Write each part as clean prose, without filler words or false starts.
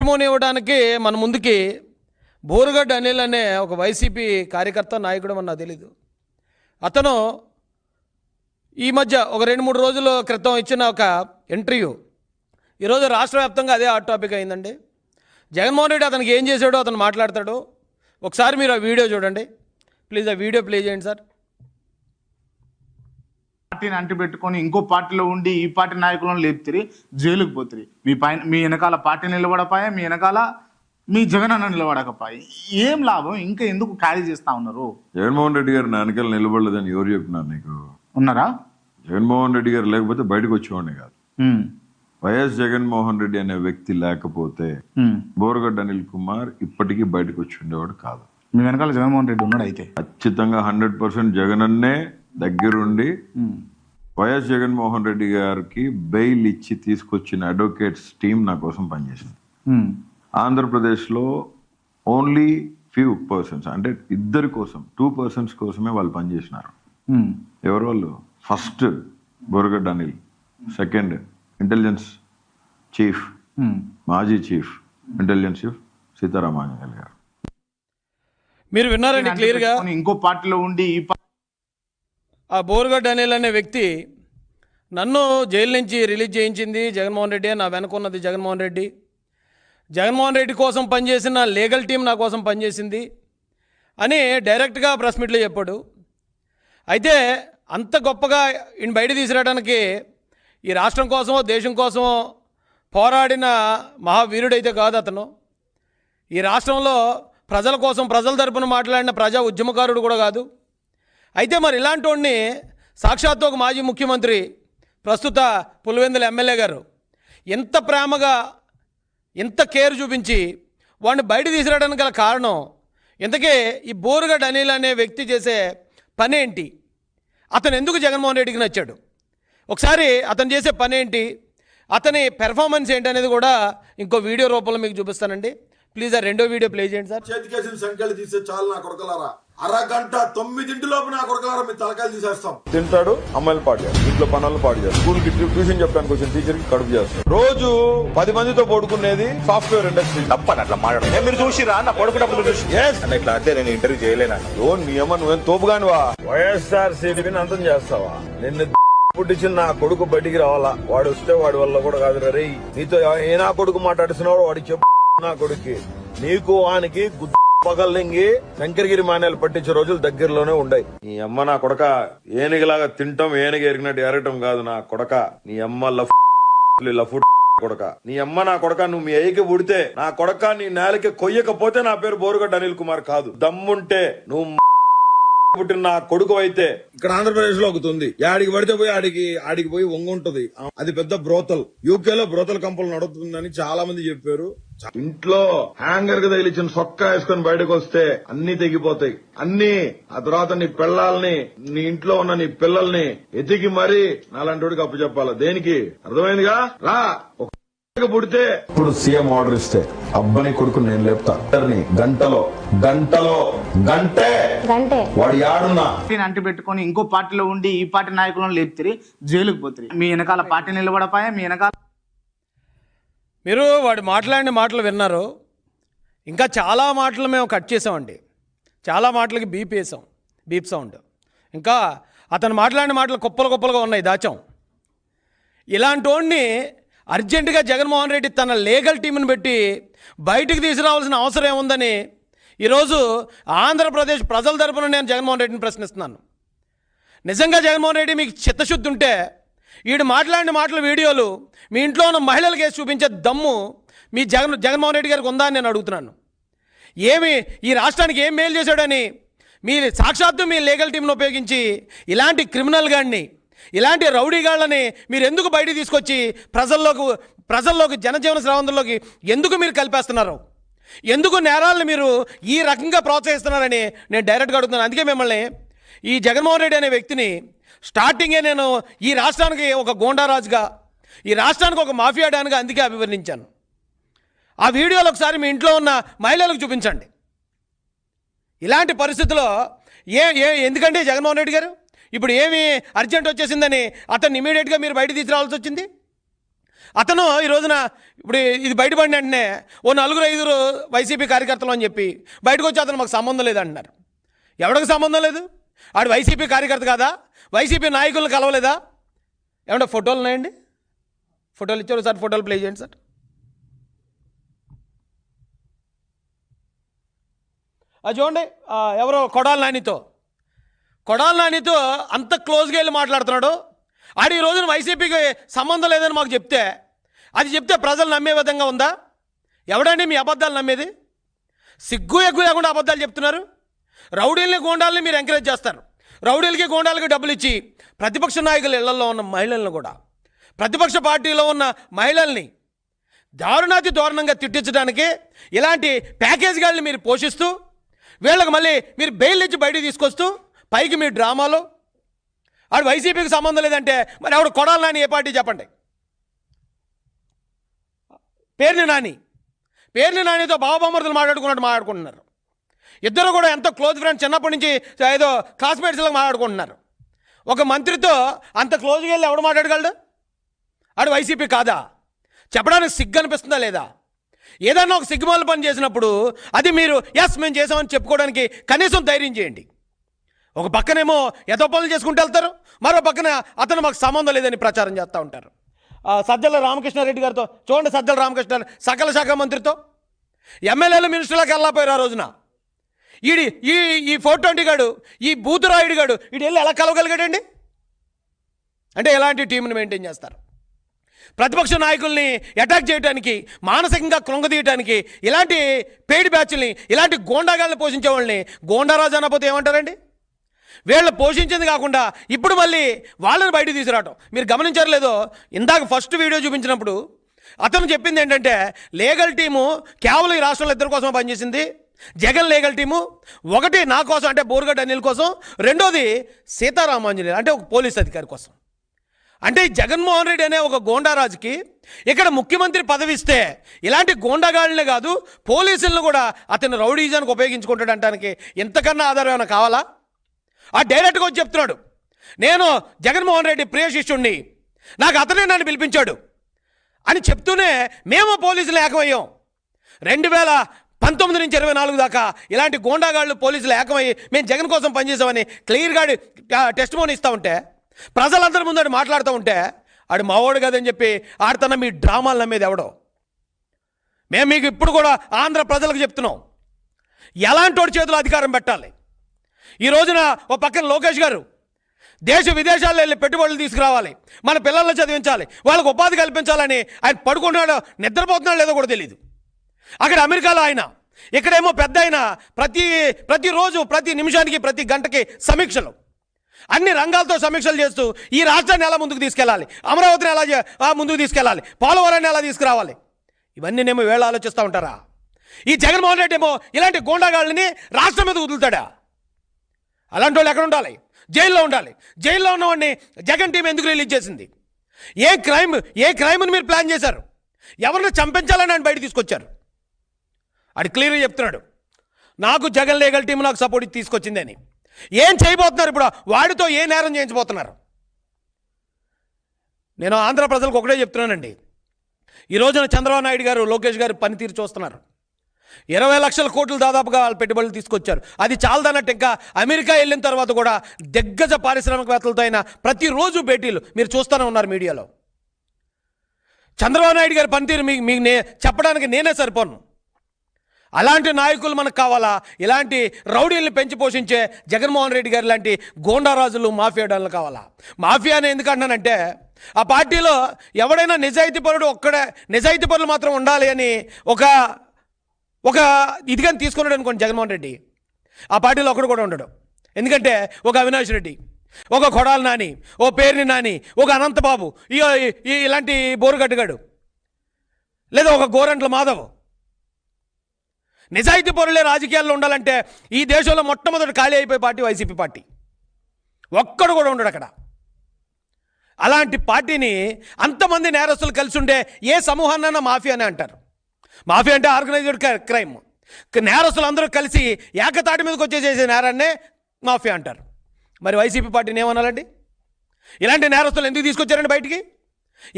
Testimony ఇవ్వడానికి మన ముందుకి బోరుగడ్డ అనిల్ అనే ఒక వైసీపీ కార్యకర్త నాయకుడు అని నాకు తెలీదు. అతను ఈ మధ్య ఒక 2-3 రోజుల క్రితం ఇచ్చిన ఒక ఇంటర్వ్యూ ఈరోజు రాష్ట్ర వ్యాప్తంగా అదే హాట్ టాపిక్ అయిందండి. జగన్మోహన్ రెడ్డి అతనికి ఏం చేశాడో అతను మాట్లాడతాడు. ఒకసారి మీరు ఆ వీడియో చూడండి ప్లీజ్. ఆ వీడియో ప్లే చేయండి సార్. పార్టీని అంటిపెట్టుకొని ఇంకో పార్టీలో ఉండి ఈ పార్టీ నాయకులను లేపుతారు, జైలుకు పోతారు. మీ వెనకాల పార్టీ నిలబడపాయే, మీ వెనకాల మీ జగన్ అన్న నిలబడకపోయి ఏం లాభం? ఇంకా ఎందుకు ఖాళీ చేస్తా ఉన్నారు? జగన్మోహన్ రెడ్డి గారు నా వెనకాల నిలబడలేదని ఎవరు చెప్తున్నారు నీకు? ఉన్నారా? జగన్మోహన్ రెడ్డి గారు లేకపోతే బయటకు వచ్చేవాడిని కాదు. వైఎస్ జగన్మోహన్ రెడ్డి అనే వ్యక్తి లేకపోతే బోరుగడ్డ అనిల్ కుమార్ ఇప్పటికీ బయటకు వచ్చి ఉండేవాడు కాదు. మీ వెనకాల జగన్మోహన్ రెడ్డి ఉన్నాడు. అయితే ఖచ్చితంగా 100% జగనన్నే దగ్గరుండి వైఎస్ జగన్మోహన్ రెడ్డి గారికి బెయిల్ ఇచ్చి తీసుకొచ్చిన అడ్వకేట్స్ టీం నా కోసం పనిచేసింది. ఆంధ్రప్రదేశ్లో ఓన్లీ ఫ్యూ పర్సన్స్, అంటే ఇద్దరి కోసం 2 persons కోసమే వాళ్ళు పనిచేసినారు. ఎవరు వాళ్ళు? First Borugadda Anil, second intelligence chief, మాజీ చీఫ్ ఇంటెలిజెన్స్ చీఫ్ సీతారామాంజనేయులు గారు. మీరు విన్నారండి క్లియర్గా. ఇంకో పార్టీలో ఉండి ఆ బోరుగడ్డ అనిల్ అనే వ్యక్తి నన్ను జైలు నుంచి రిలీజ్ చేయించింది జగన్మోహన్ రెడ్డి, నా వెనుకున్నది జగన్మోహన్ రెడ్డి, జగన్మోహన్ రెడ్డి కోసం పనిచేసిన లీగల్ టీం నా కోసం పనిచేసింది అని డైరెక్ట్గా ప్రెస్ మీట్లో చెప్పాడు. అయితే అంత గొప్పగా ఈయన బయట తీసుకురావడానికి ఈ రాష్ట్రం కోసమో దేశం కోసమో పోరాడిన మహావీరుడైతే కాదు అతను. ఈ రాష్ట్రంలో ప్రజల కోసం ప్రజల తరపున మాట్లాడిన ప్రజా ఉద్యమకారుడు కూడా కాదు. అయితే మరి ఇలాంటి వాడిని సాక్షాత్తు ఒక మాజీ ముఖ్యమంత్రి ప్రస్తుత పులివెందుల ఎమ్మెల్యే గారు ఎంత ప్రేమగా ఎంత కేర్ చూపించి వాడిని బయట తీసుకురావడానికి గల కారణం ఇంతకీ ఈ బోరుగడ్డ అనిల్ అనే వ్యక్తి చేసే పని ఏంటి? అతను ఎందుకు జగన్మోహన్ రెడ్డికి నచ్చాడు? ఒకసారి అతను చేసే పని ఏంటి, అతని పెర్ఫార్మెన్స్ ఏంటి అనేది కూడా ఇంకో వీడియో రూపంలో మీకు చూపిస్తానండి. ప్లీజ్ ఆ రెండో వీడియో ప్లే చేయండి సార్. చేతికేసిన సంఖ్యలు తీసే చాలు నా కొడకలారా, అరగంట 9 నా కొడకలారా మీ తలకాయలు తీసేస్తాం. తింటాడు, అమ్మాయిలు పాడు చేస్తాడు, ఇంట్లో పనులు పాడు చేస్తాడు, స్కూల్ కి ట్యూషన్ చెప్పడానికి వచ్చిన టీచర్ కి కడుపు చేస్తాడు. రోజు 10 మందితో పడుకునేది సాఫ్ట్వేర్ ఇండస్ట్రీ. తప్పని అట్లా మాట్లాడు. మీరు చూసిరా నా కొడుకున్నప్పుడు చూసి ఇట్లా అంటే నేను ఇంటర్వ్యూ చేయలేనా? నీ అమ్మ నువ్వేం తోపుగానివా? వైఎస్ఆర్ సిపిని అంతం చేస్తావా? నిన్ను పుట్టించిన నా కొడుకు బయటికి రావాలా? వాడు వస్తే వాడి వల్ల కూడా కాదు రే. నీతో ఏ నా కొడుకు మాట్లాడుతున్నావు వాడికి చెప్పు. నా కొడుక్కి నీకు వానికి పగల్లింగి శంకరగిరి మాన్యాలు పట్టించే రోజులు దగ్గరలోనే ఉన్నాయి. నీ అమ్మ నా కొడక ఏనుగులాగా తింటాం, ఏనుగు ఎరిగినట్టు ఎరగటం కాదు నా కొడక. నీ అమ్మ లఫు కొడక, నీ అమ్మ నా కొడక. నువ్వు మీ అయ్యకి పుడితే నా కొడక నీ నేలకి కొయ్యకపోతే నా పేరు బోరుగడ్డ అనిల్ కుమార్ కాదు. దమ్ముంటే నువ్వు పుట్టిన నా కొడుకు అయితే ఇక్కడ ఆంధ్రప్రదేశ్ లో ఒకటి ఆడికి పడితే పోయి ఆడికి పోయి వంగుంటది. అది పెద్ద బ్రోతల్. యూకేలో బ్రోతల్ కంపెనీ నడుతుందని చాలా మంది చెప్పారు. ఇంట్లో హ్యాంగర్ కి తగిలిచ్చిన సొక్క వేసుకొని బయటకు వస్తే అన్ని తెగిపోతాయి. అన్ని ఆ తర్వాత నీ పిల్లల్ని, నీ ఇంట్లో ఉన్న నీ పిల్లల్ని ఎతికి మరీ నాలాంటి అప్పు చెప్పాలా? దేనికి? అర్థమైందిగా? రా పుడితే ఇప్పుడు సీఎం ఆర్డర్ ఇస్తే అబ్బని కొడుకు నేను లేపుతా. గంటే వాడు యాడున్నా అంటిపెట్టుకొని ఇంకో పార్టీలో ఉండి ఈ పార్టీ నాయకులను లేపుతారు, జైలుకు పోతారు. మీ వెనకాల పార్టీ నిలబడపాయే, మీ వెనకాల మీరు వాడు మాట్లాడిన మాటలు విన్నారు. ఇంకా చాలా మాటలు మేము కట్ చేసామండి. చాలా మాటలకి బీప్ సౌండ్. ఇంకా అతను మాట్లాడిన మాటలు కుప్పలుగా ఉన్నాయి, దాచాం. ఇలాంటి వాడిని అర్జెంటుగా జగన్మోహన్ రెడ్డి తన లీగల్ టీంని పెట్టి బయటికి తీసుకురావాల్సిన అవసరం ఏముందని ఈరోజు ఆంధ్రప్రదేశ్ ప్రజల తరపున నేను జగన్మోహన్ రెడ్డిని ప్రశ్నిస్తున్నాను. నిజంగా జగన్మోహన్ రెడ్డి మీకు చిత్తశుద్ధి ఉంటే వీడు మాట్లాడిన మాటల వీడియోలు మీ ఇంట్లో ఉన్న మహిళలకు వేసి చూపించే దమ్ము మీ జగన్మోహన్ రెడ్డి గారికి ఉందా అని నేను అడుగుతున్నాను. ఏమి ఈ రాష్ట్రానికి ఏం మేలు చేశాడని మీ సాక్షాత్తు మీ లీగల్ టీంను ఉపయోగించి ఇలాంటి క్రిమినల్ గాడిని, ఇలాంటి రౌడీగాళ్ళని మీరు ఎందుకు బయటికి తీసుకొచ్చి ప్రజల్లోకి జనజీవన స్రవంతుల్లోకి ఎందుకు మీరు కలిపేస్తున్నారు? ఎందుకు నేరాలను మీరు ఈ రకంగా ప్రోత్సహిస్తున్నారని నేను డైరెక్ట్గా అడుగుతున్నాను. అందుకే మిమ్మల్ని ఈ జగన్మోహన్ రెడ్డి అనే వ్యక్తిని స్టార్టింగే నేను ఈ రాష్ట్రానికి ఒక గోండారాజుగా, ఈ రాష్ట్రానికి ఒక మాఫియా డాన్గా అందుకే అభివర్ణించాను. ఆ వీడియోలు ఒకసారి మీ ఇంట్లో ఉన్న మహిళలకు చూపించండి. ఇలాంటి పరిస్థితుల్లో ఎందుకంటే జగన్మోహన్ రెడ్డి గారు ఇప్పుడు ఏమి అర్జెంట్ వచ్చేసిందని అతన్ని ఇమీడియట్గా మీరు బయట తీసుకురావాల్సి వచ్చింది? అతను ఈ రోజున ఇప్పుడు ఇది బయటపడిన వెంటనే ఓ 4-5 వైసీపీ కార్యకర్తలు అని చెప్పి బయటకు వచ్చి అతను మాకు సంబంధం లేదంటున్నారు. ఎవరికి సంబంధం లేదు? ఆడు వైసీపీ కార్యకర్త కాదా? వైసీపీ నాయకులను కలవలేదా? ఏమంటే ఫోటోలు ఉన్నాయండి? ఫోటోలు ఇచ్చారు సార్, ఫోటోలు ప్లే చేయండి సార్. అది చూడండి, ఎవరో కొడాలి నానితో అంత క్లోజ్గా వెళ్ళి మాట్లాడుతున్నాడు. ఆడు ఈ రోజున వైసీపీకి సంబంధం లేదని మాకు చెప్తే ప్రజలు నమ్మే విధంగా ఉందా? ఎవడండి మీ అబద్ధాలు నమ్మేది? సిగ్గు ఎగ్గు లేకుండా అబద్ధాలు చెప్తున్నారు. రౌడీల్ని గోండాలని మీరు ఎంకరేజ్ చేస్తారు. రౌడీలకి గోండాలకి డబ్బులు ఇచ్చి ప్రతిపక్ష నాయకుల ఇళ్లలో ఉన్న మహిళలను కూడా, ప్రతిపక్ష పార్టీలో ఉన్న మహిళల్ని దారుణాతి దారుణంగా తిట్టించడానికి ఇలాంటి ప్యాకేజ్ గాళ్ళని మీరు పోషిస్తూ వీళ్ళకి మళ్ళీ మీరు బెయిల్ ఇచ్చి బయటికి తీసుకొస్తూ పైకి మీ డ్రామాలో ఆడు వైసీపీకి సంబంధం లేదంటే మరి ఆవిడ కొడాలి నాని ఏ పార్టీ చెప్పండి? పేర్ని నానితో బావబామర్దులు మాట్లాడుకుంటున్నారు. ఇద్దరు కూడా ఎంతో క్లోజ్ ఫ్రెండ్స్, చిన్నప్పటి నుంచి ఏదో క్లాస్మేట్స్లాగా మాట్లాడుకుంటున్నారు. ఒక మంత్రితో అంత క్లోజ్గా వెళ్ళి ఎవడు మాట్లాడగలడు? ఆడు వైసీపీ కాదా? చెప్పడానికి సిగ్గు అనిపిస్తుందా లేదా? ఏదన్నా ఒక సిగ్గుమాల పని చేసినప్పుడు అది మీరు మేము చేసామని చెప్పుకోవడానికి కనీసం ధైర్యం చేయండి. ఒక పక్కనేమో ఎదో పనులు చేసుకుంటూ వెళ్తారు, మరో పక్కన అతను మాకు సంబంధం లేదని ప్రచారం చేస్తూ ఉంటారు. సజ్జల రామకృష్ణారెడ్డి గారితో చూడండి, సజ్జల రామకృష్ణ సకల శాఖ మంత్రితో ఎమ్మెల్యేలు మినిస్టర్లకు వెళ్ళకపోయారు ఆ రోజున. ఈ 420 గాడు, ఈ బూతురాయుడు గాడు వీడు వెళ్ళి ఎలా కలవగలిగాడండి? అంటే ఎలాంటి టీంని మెయింటైన్ చేస్తారు? ప్రతిపక్ష నాయకుల్ని అటాక్ చేయడానికి, మానసికంగా కృంగదీయడానికి ఇలాంటి పేడి బ్యాచ్ల్ని, ఇలాంటి గోండాగాళ్ళని పోషించే వాళ్ళని గోండారాజు అనకపోతే ఏమంటారండి? వీళ్ళు పోషించింది కాకుండా ఇప్పుడు మళ్ళీ వాళ్ళని బయటకు తీసుకురావటం మీరు గమనించారు లేదో? ఇందాక ఫస్ట్ వీడియో చూపించినప్పుడు అతను చెప్పింది ఏంటంటే లీగల్ టీము కేవలం ఈ రాష్ట్రంలో ఇద్దరి కోసం పనిచేసింది. జగన్ లీగల్ టీము ఒకటి నా కోసం అంటే బోరుగడ్డ అనిల్ కోసం, రెండోది సీతారామాంజనేయులు అంటే ఒక పోలీస్ అధికారి కోసం. అంటే జగన్మోహన్ రెడ్డి అనే ఒక గోండారాజుకి ఇక్కడ ముఖ్యమంత్రి పదవి ఇస్తే ఇలాంటి గోండాగాళ్ళనే కాదు పోలీసులను కూడా అతను రౌడీజానికి ఉపయోగించుకుంటాడు అంటానికి ఇంతకన్నా ఆధారం ఏమైనా కావాలా? ఆ డైరెక్ట్గా వచ్చి చెప్తున్నాడు, నేను జగన్మోహన్ రెడ్డి ప్రియ శిష్యుణ్ణి, నాకు అతనే నన్ను పిలిపించాడు అని చెప్తూనే మేము పోలీసులు ఏకమయ్యాం. 2019 నుంచి 24 దాకా ఇలాంటి గోండాగాళ్ళు పోలీసులు ఏకమయ్యి మేము జగన్ కోసం పనిచేసామని క్లియర్గా టెస్టిమోనీ ఇస్తూ ఉంటే, ప్రజలందరి ముందు మాట్లాడుతూ ఉంటే ఆడు మావోడు కదని చెప్పి ఆడుతున్న మీ డ్రామాలు నమ్మేది ఎవడో? మేము మీకు ఇప్పుడు కూడా ఆంధ్ర ప్రజలకు చెప్తున్నాం, ఎలాంటి వాడి చేతులు అధికారం పెట్టాలి. ఈ రోజున ఓ పక్కన లోకేష్ గారు దేశ విదేశాల్లో వెళ్ళి పెట్టుబడులు తీసుకురావాలి, మన పిల్లల్ని చదివించాలి, వాళ్ళకు ఉపాధి కల్పించాలని ఆయన పడుకుంటున్నాడో నిద్రపోతున్నాడో లేదో కూడా తెలియదు. అక్కడ అమెరికాలో ఆయన, ఇక్కడేమో పెద్ద ఆయన ప్రతిరోజు ప్రతి నిమిషానికి ప్రతి గంటకి సమీక్షలు, అన్ని రంగాలతో సమీక్షలు చేస్తూ ఈ రాష్ట్రాన్ని ఎలా ముందుకు తీసుకెళ్ళాలి, అమరావతిని ఎలా ముందుకు తీసుకెళ్ళాలి, పోలవరాన్ని ఎలా తీసుకురావాలి, ఇవన్నీ నేమో వీళ్ళు ఆలోచిస్తూ ఉంటారా? ఈ జగన్మోహన్ రెడ్డి ఏమో ఇలాంటి గోండాగాళ్ళని రాష్ట్రం మీద వదులుతాడా? అలాంటి వాళ్ళు ఎక్కడ ఉండాలి? జైల్లో ఉండాలి. జైల్లో ఉన్నవాడిని జగన్ టీం ఎందుకు రిలీజ్ చేసింది? ఏ క్రైమ్ని మీరు ప్లాన్ చేశారు? ఎవరిని చంపించాలని ఆయన బయట తీసుకొచ్చారు? అది క్లియర్గా చెప్తున్నాడు, నాకు జగన్ లీగల్ టీం నాకు సపోర్ట్ తీసుకొచ్చింది అని. ఏం చేయబోతున్నారు ఇప్పుడు? వాడితో ఏ నేరం చేయించబోతున్నారు? నేను ఆంధ్ర ప్రజలకు ఒకటే చెప్తున్నానండి, ఈ రోజున చంద్రబాబు నాయుడు గారు లోకేష్ గారు పనితీరు చూస్తున్నారు. 20 లక్షల కోట్లు దాదాపుగా వాళ్ళు పెట్టుబడులు తీసుకొచ్చారు. అది చాలదన్నట్టు ఇంకా అమెరికా వెళ్ళిన తర్వాత కూడా దిగ్గజ పారిశ్రామికవేత్తలతో అయినా ప్రతిరోజు భేటీలు మీరు చూస్తూనే ఉన్నారు మీడియాలో. చంద్రబాబు నాయుడు గారి పనితీరు మీకు చెప్పడానికి నేనే సరిపోను. అలాంటి నాయకులు మనకు కావాలా? ఇలాంటి రౌడీల్ని పెంచి పోషించే జగన్మోహన్ రెడ్డి గారు లాంటి గోండారాజులు, మాఫియా డాన్లు కావాలా? మాఫియా అని ఎందుకంటానంటే ఆ పార్టీలో ఎవడైనా నిజాయితీ పరులు మాత్రం ఉండాలి అని ఒక ఇదిగాని తీసుకున్నాడు అనుకోండి జగన్మోహన్ రెడ్డి, ఆ పార్టీలో ఒకడు కూడా ఉండడు. ఎందుకంటే ఒక అవినాష్ రెడ్డి, ఒక కొడాలి నాని, ఓ పేర్ని నాని, ఒక అనంతబాబు, ఇలాంటి బోరుగడ్డగాడు, లేదా ఒక గోరంట్ల మాధవ్, నిజాయితీ పరులే రాజకీయాల్లో ఉండాలంటే ఈ దేశంలో మొట్టమొదటి ఖాళీ అయిపోయే పార్టీ వైసీపీ పార్టీ. ఒక్కడు కూడా ఉండడు అక్కడ. అలాంటి పార్టీని అంతమంది నేరస్తులు కలిసి ఉండే ఏ సమూహాన్నైనా మాఫియా అని అంటారు. మాఫియా అంటే ఆర్గనైజ్డ్ క్రైమ్. నేరస్తులు అందరూ కలిసి ఏకతాటి మీదకి వచ్చే చేసే నేరాన్నే మాఫియా అంటారు. మరి వైసీపీ పార్టీని ఏమనాలండి? ఇలాంటి నేరస్తులు ఎందుకు తీసుకొచ్చారండి బయటికి?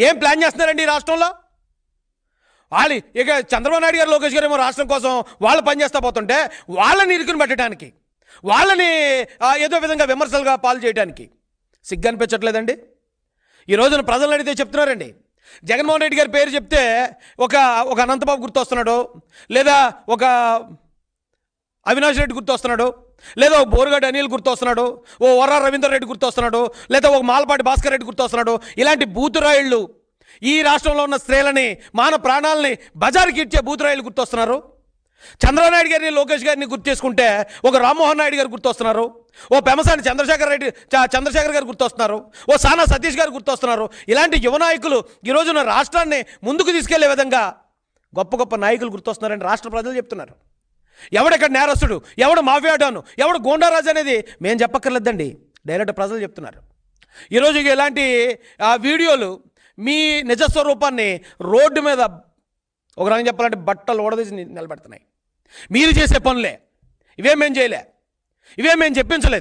ఏం ప్లాన్ చేస్తున్నారండి ఈ రాష్ట్రంలో? వాళ్ళు ఇక చంద్రబాబు నాయుడు గారు, లోకేష్ గారు ఏమో రాష్ట్రం కోసం వాళ్ళు పనిచేస్తూ పోతుంటే వాళ్ళని ఇరుకుని పెట్టడానికి, వాళ్ళని ఏదో విధంగా విమర్శలుగా పాలు చేయడానికి సిగ్గు అనిపించట్లేదండి? ఈ రోజున ప్రజలను అడిగితే చెప్తున్నారండి, జగన్మోహన్ రెడ్డి గారి పేరు చెప్తే ఒక అనంతబాబు గుర్తొస్తున్నాడు, లేదా ఒక అవినాష్ రెడ్డి గుర్తొస్తున్నాడు, లేదా ఒక బోరుగడ్డ అనిల్ గుర్తొస్తున్నాడు, ఓ వర్రా రవీందర్ రెడ్డి గుర్తొస్తున్నాడు, లేదా ఒక మాలపాటి భాస్కర్ రెడ్డి గుర్తొస్తున్నాడు. ఇలాంటి బూతురాయిళ్ళు ఈ రాష్ట్రంలో ఉన్న స్త్రీలని, మాన ప్రాణాలని బజారుకి ఇచ్చే బూతురాయిలు గుర్తొస్తున్నారు. చంద్రబాబు నాయుడు గారిని, లోకేష్ గారిని గుర్తు చేసుకుంటే ఒక రామ్మోహన్ నాయుడు గారు గుర్తొస్తున్నారు, ఓ పెమసాని చంద్రశేఖర్ గారు గుర్తొస్తున్నారు, ఓ సానా సతీష్ గారు గుర్తొస్తున్నారు. ఇలాంటి యువ నాయకులు ఈ రోజున రాష్ట్రాన్ని ముందుకు తీసుకెళ్లే విధంగా గొప్ప గొప్ప నాయకులు గుర్తొస్తున్నారని రాష్ట్ర ప్రజలు చెప్తున్నారు. ఎవడెక్కడ నేరస్తుడు, ఎవడు మాఫియాడాను, ఎవడు గోండారాజు అనేది మేము చెప్పక్కర్లేదండి, డైరెక్ట్ ప్రజలు చెప్తున్నారు. ఈరోజు ఇలాంటి వీడియోలు మీ నిజస్వరూపాన్ని రోడ్డు మీద ఒక రకంగా చెప్పాలంటే బట్టలు ఓడదీసి నిలబెడుతున్నాయి. మీరు చేసే పనులే, ఇవేం మేము చేయలే, ఇవేం మేము చెప్పించలేదు.